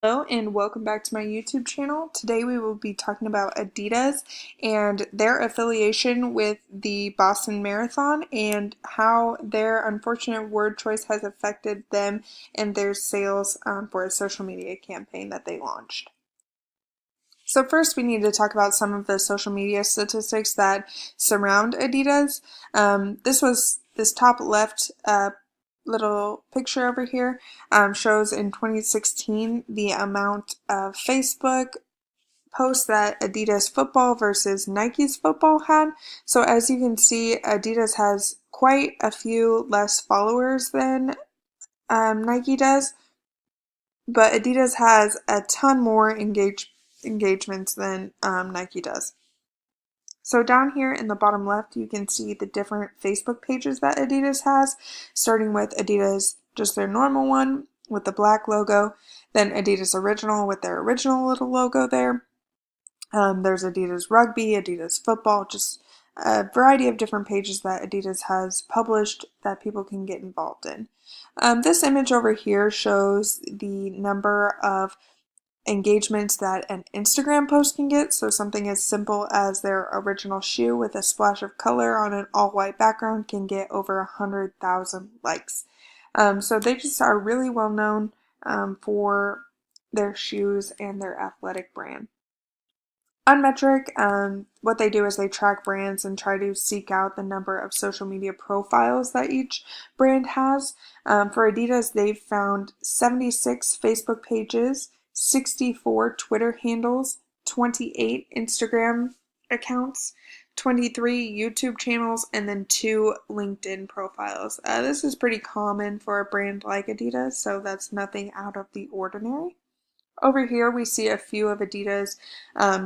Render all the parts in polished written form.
Hello and welcome back to my YouTube channel. Today we will be talking about Adidas and their affiliation with the Boston Marathon and how their unfortunate word choice has affected them and their sales for a social media campaign that they launched. So first we need to talk about some of the social media statistics that surround Adidas. This top left little picture over here shows in 2016 the amount of Facebook posts that Adidas football versus Nike's football had. So as you can see, Adidas has quite a few less followers than Nike does, but Adidas has a ton more engagements than Nike does. So down here in the bottom left, you can see the different Facebook pages that Adidas has, starting with Adidas, just their normal one with the black logo, then Adidas Original with their original little logo there. There's Adidas Rugby, Adidas Football, just a variety of different pages that Adidas has published that people can get involved in. This image over here shows the number of engagements that an Instagram post can get. So something as simple as their original shoe with a splash of color on an all-white background can get over 100,000 likes. So they just are really well known for their shoes and their athletic brand. Unmetric, what they do is they track brands and try to seek out the number of social media profiles that each brand has. For Adidas, they've found 76 Facebook pages, 64 Twitter handles, 28 Instagram accounts, 23 YouTube channels, and then 2 LinkedIn profiles. This is pretty common for a brand like Adidas, so that's nothing out of the ordinary. Over here we see a few of Adidas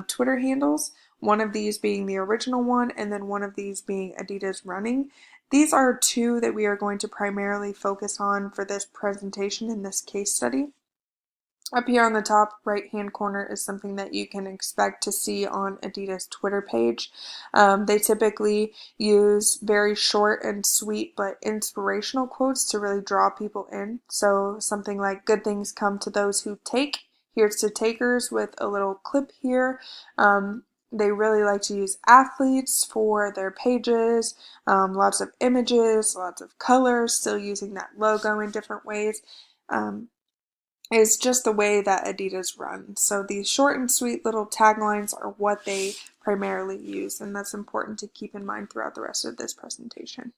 Twitter handles, one of these being the original one and then one of these being Adidas Running. These are two that we are going to primarily focus on for this presentation in this case study. Up here on the top right hand corner is something that you can expect to see on Adidas Twitter page. They typically use very short and sweet but inspirational quotes to really draw people in. So something like "good things come to those who take. Here's to takers," with a little clip here. They really like to use athletes for their pages, lots of images, lots of colors, still using that logo in different ways. Is just the way that Adidas runs. So these short and sweet little taglines are what they primarily use, and that's important to keep in mind throughout the rest of this presentation.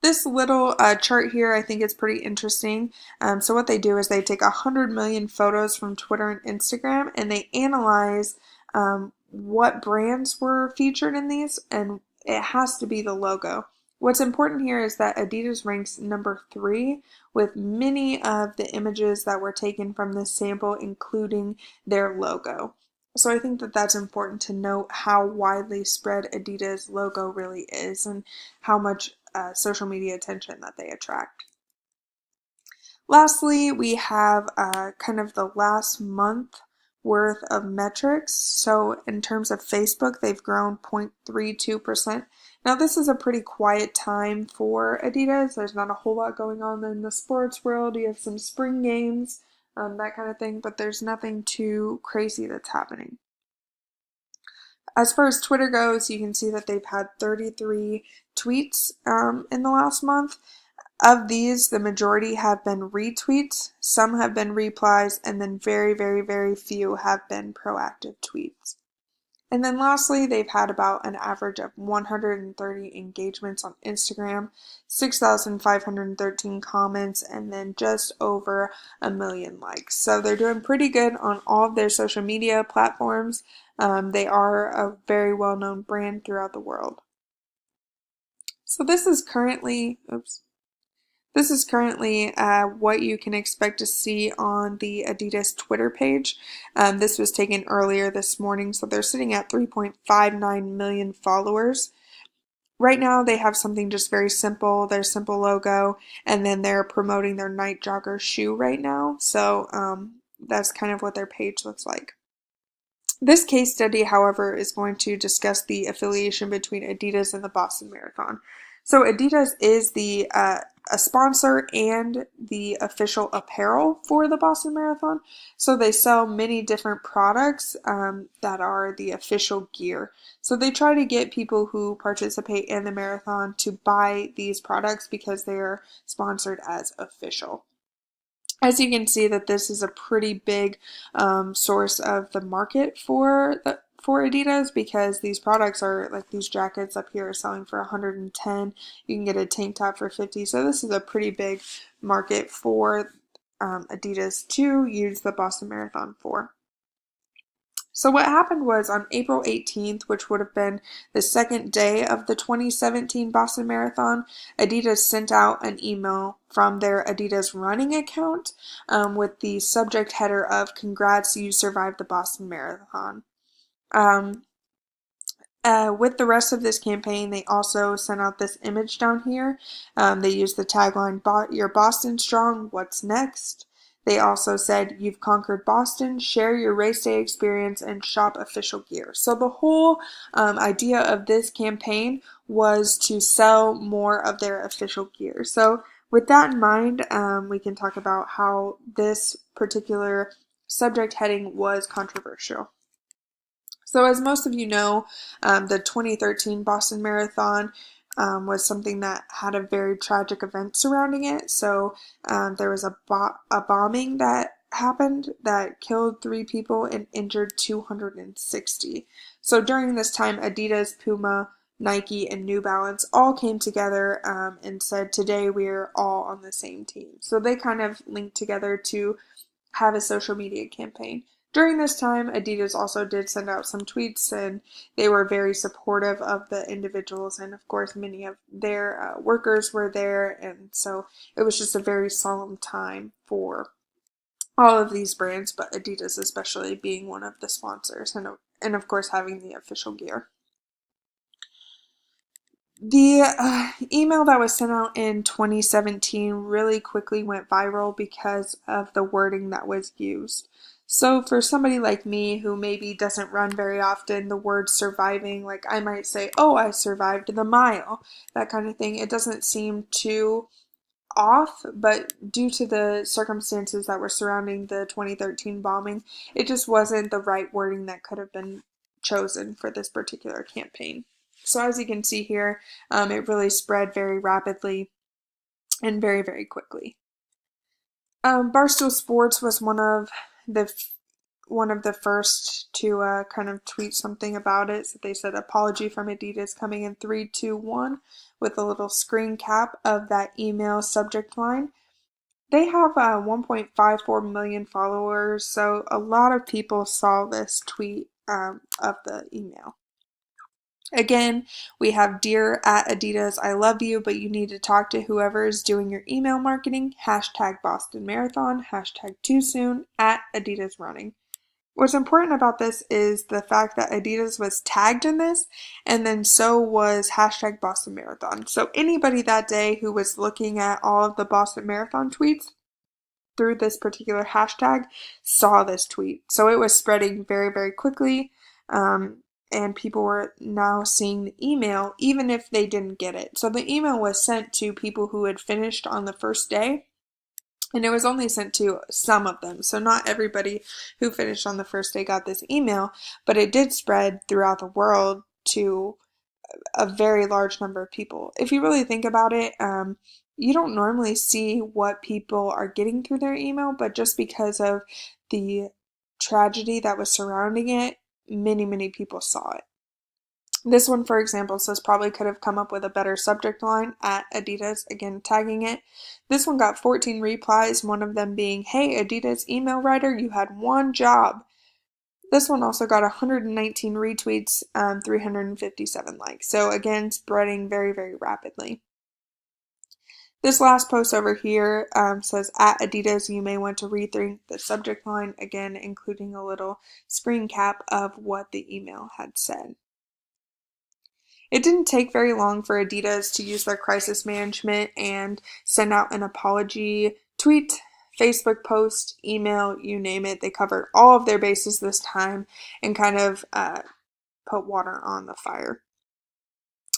This little chart here, I think is pretty interesting. So what they do is they take 100 million photos from Twitter and Instagram, and they analyze what brands were featured in these, and it has to be the logo. What's important here is that Adidas ranks number 3 with many of the images that were taken from this sample, including their logo. So I think that that's important to note how widely spread Adidas logo really is and how much social media attention that they attract. Lastly, we have kind of the last month worth of metrics. So in terms of Facebook, they've grown 0.32%. Now this is a pretty quiet time for Adidas. There's not a whole lot going on in the sports world. You have some spring games, that kind of thing, but there's nothing too crazy that's happening. As far as Twitter goes, you can see that they've had 33 tweets in the last month. Of these, the majority have been retweets, some have been replies, and then very, very, very few have been proactive tweets. And then lastly, they've had about an average of 130 engagements on Instagram, 6,513 comments, and then just over 1 million likes. So they're doing pretty good on all of their social media platforms. They are a very well-known brand throughout the world. So this is currently, what you can expect to see on the Adidas Twitter page. This was taken earlier this morning, so they're sitting at 3.59 million followers. Right now they have something just very simple, their simple logo, and then they're promoting their Night Jogger shoe right now. So that's kind of what their page looks like. This case study, however, is going to discuss the affiliation between Adidas and the Boston Marathon. So Adidas is the a sponsor and the official apparel for the Boston Marathon. So they sell many different products that are the official gear. So they try to get people who participate in the marathon to buy these products because they are sponsored as official. As you can see, that this is a pretty big source of the market for Adidas, because these products are like these jackets up here are selling for 110. You can get a tank top for 50. So this is a pretty big market for Adidas to use the Boston Marathon for. So what happened was on April 18th, which would have been the second day of the 2017 Boston Marathon, Adidas sent out an email from their Adidas running account with the subject header of "Congrats, you survived the Boston Marathon." Um, with the rest of this campaign, they also sent out this image down here. They used the tagline, "You're Boston strong, what's next?" They also said, "You've conquered Boston, share your race day experience and shop official gear." So the whole idea of this campaign was to sell more of their official gear. So with that in mind, we can talk about how this particular subject heading was controversial. So as most of you know, the 2013 Boston Marathon was something that had a very tragic event surrounding it. So there was a bombing that happened that killed 3 people and injured 260. So during this time, Adidas, Puma, Nike, and New Balance all came together and said, "Today we are all on the same team." So they kind of linked together to have a social media campaign. During this time, Adidas also did send out some tweets, and they were very supportive of the individuals, and of course many of their workers were there, and so it was just a very solemn time for all of these brands, but Adidas especially being one of the sponsors, and of course having the official gear. The email that was sent out in 2017 really quickly went viral because of the wording that was used. So for somebody like me who maybe doesn't run very often, the word surviving, like I might say, "Oh, I survived the mile," that kind of thing. It doesn't seem too off, but due to the circumstances that were surrounding the 2013 bombing, it just wasn't the right wording that could have been chosen for this particular campaign. So as you can see here, it really spread very rapidly and very, very quickly. Barstool Sports was the one of the first to kind of tweet something about it. So they said, "Apology from Adidas," coming in 3, 2, 1 with a little screen cap of that email subject line. They have 1.54 million followers, so a lot of people saw this tweet of the email. Again, we have, "Dear at Adidas, I love you, but you need to talk to whoever is doing your email marketing. Hashtag Boston Marathon, hashtag too soon, at Adidas Running." What's important about this is the fact that Adidas was tagged in this, and then so was hashtag Boston Marathon. So anybody that day who was looking at all of the Boston Marathon tweets through this particular hashtag saw this tweet. So it was spreading very, very quickly. And people were now seeing the email even if they didn't get it. So the email was sent to people who had finished on the first day, and it was only sent to some of them. So not everybody who finished on the first day got this email, but it did spread throughout the world to a very large number of people. If you really think about it, you don't normally see what people are getting through their email, but just because of the tragedy that was surrounding it, many, many people saw it. This one, for example, says, "Probably could have come up with a better subject line," at Adidas, again tagging it. This one got 14 replies, one of them being, "Hey, Adidas email writer, you had one job." This one also got 119 retweets, 357 likes. So again, spreading very, very rapidly. This last post over here says, "At Adidas, you may want to rethink the subject line," again including a little screen cap of what the email had said. It didn't take very long for Adidas to use their crisis management and send out an apology tweet, Facebook post, email, you name it. They covered all of their bases this time and kind of put water on the fire.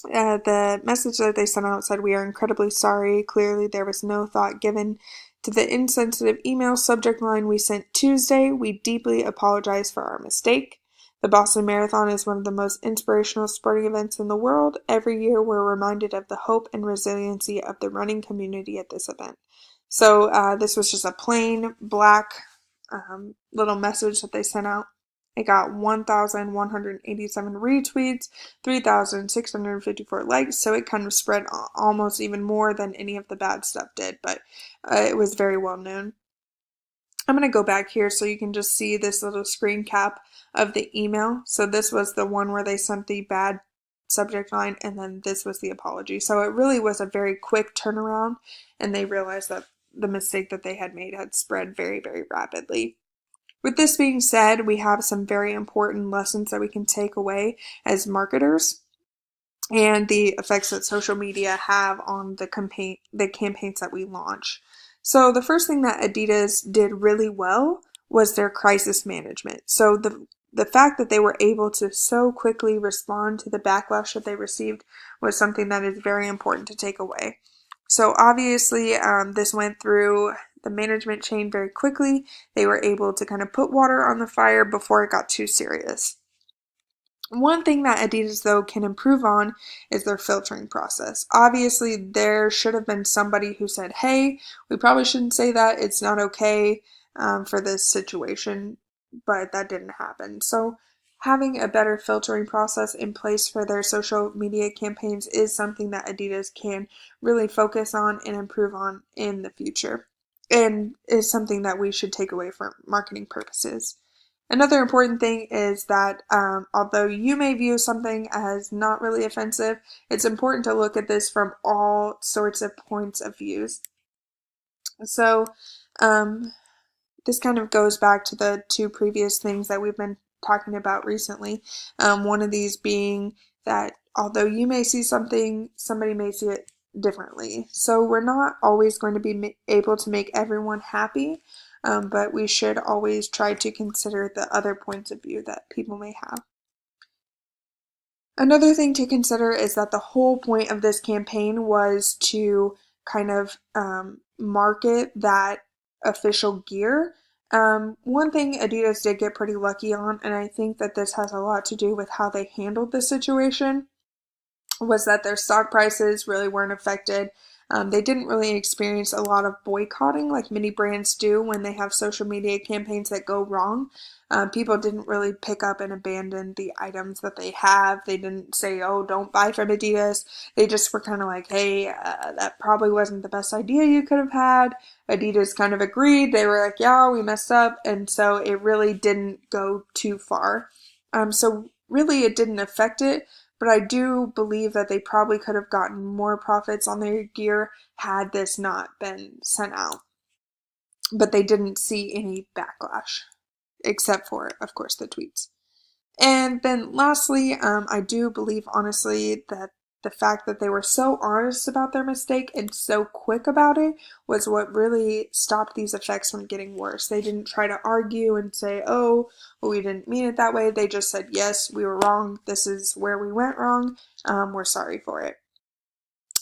The message that they sent out said, "We are incredibly sorry. Clearly, there was no thought given to the insensitive email subject line we sent Tuesday. We deeply apologize for our mistake. The Boston Marathon is one of the most inspirational sporting events in the world. Every year, we're reminded of the hope and resiliency of the running community at this event." So, this was just a plain black little message that they sent out. It got 1,187 retweets, 3,654 likes, so it kind of spread almost even more than any of the bad stuff did, but it was very well known. I'm going to go back here so you can just see this little screen cap of the email. So this was the one where they sent the bad subject line, and then this was the apology. So it really was a very quick turnaround, and they realized that the mistake that they had made had spread very, very rapidly. With this being said, we have some very important lessons that we can take away as marketers and the effects that social media have on the campaigns that we launch. So the first thing that Adidas did really well was their crisis management. So the fact that they were able to so quickly respond to the backlash that they received was something that is very important to take away. So obviously, this went through the management chain very quickly. They were able to kind of put water on the fire before it got too serious. One thing that Adidas, though, can improve on is their filtering process. Obviously, there should have been somebody who said, "Hey, we probably shouldn't say that. It's not okay for this situation," but that didn't happen. So having a better filtering process in place for their social media campaigns is something that Adidas can really focus on and improve on in the future, and is something that we should take away for marketing purposes. Another important thing is that although you may view something as not really offensive, it's important to look at this from all sorts of points of views. So this kind of goes back to the two previous things that we've been talking about recently. One of these being that although you may see something, somebody may see it differently. So we're not always going to be able to make everyone happy, but we should always try to consider the other points of view that people may have. Another thing to consider is that the whole point of this campaign was to kind of market that official gear. One thing Adidas did get pretty lucky on, and I think that this has a lot to do with how they handled the situation, was that their stock prices really weren't affected. They didn't really experience a lot of boycotting like many brands do when they have social media campaigns that go wrong. People didn't really pick up and abandon the items that they have. They didn't say, "Oh, don't buy from Adidas." They just were kind of like, "Hey, that probably wasn't the best idea you could have had." Adidas kind of agreed. They were like, "Yeah, we messed up." And so it really didn't go too far. So really it didn't affect it, but I do believe that they probably could have gotten more profits on their gear had this not been sent out. But they didn't see any backlash, except for, of course, the tweets. And then lastly, I do believe honestly that the fact that they were so honest about their mistake and so quick about it was what really stopped these effects from getting worse. They didn't try to argue and say, "Oh, well, we didn't mean it that way." They just said, "Yes, we were wrong. This is where we went wrong. We're sorry for it."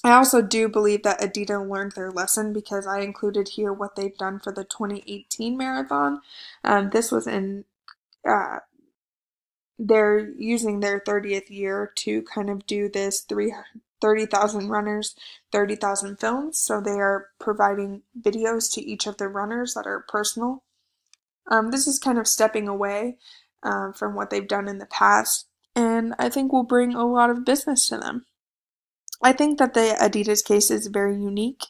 I also do believe that Adidas learned their lesson because I included here what they've done for the 2018 marathon. This was in uh, they're using their 30th year to kind of do this 30,000 runners, 30,000 films. So they are providing videos to each of the runners that are personal. This is kind of stepping away from what they've done in the past, and I think will bring a lot of business to them. I think that the Adidas case is very unique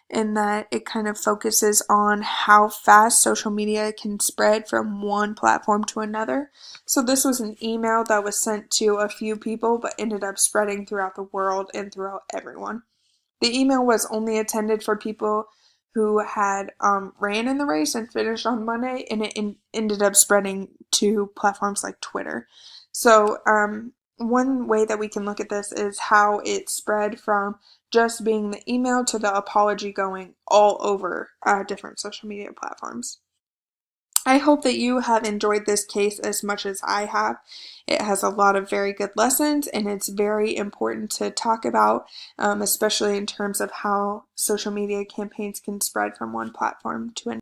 in that it kind of focuses on how fast social media can spread from one platform to another. So this was an email that was sent to a few people but ended up spreading throughout the world and throughout everyone. The email was only intended for people who had ran in the race and finished on Monday, and it ended up spreading to platforms like Twitter. So one way that we can look at this is how it spread from just being the email to the apology going all over different social media platforms. I hope that you have enjoyed this case as much as I have. It has a lot of very good lessons, and it's very important to talk about, especially in terms of how social media campaigns can spread from one platform to another.